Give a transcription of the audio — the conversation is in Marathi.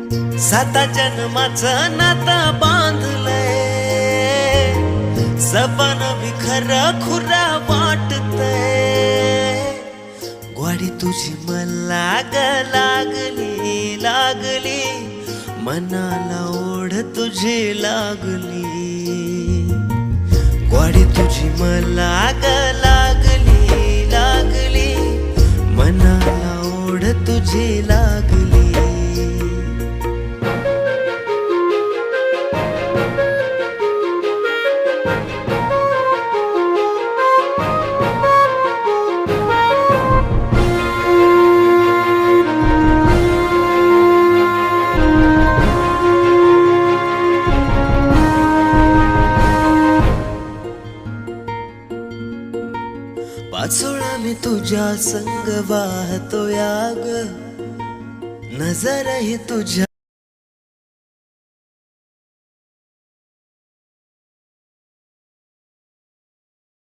साता जन्माचं नातं बांधलंय, सपन भी खरं खुरा वाटतंय. ग्वाडी तुझी मला ग लागली लागली, मनाला ओढ तुझी लागली. ग्वाडी तुझी मला ग लागली लागली, मनाला ओढ तुझी लागली. पाचोळा मी तुझ्या संग वाहतो याग, नजर ही तुझ्या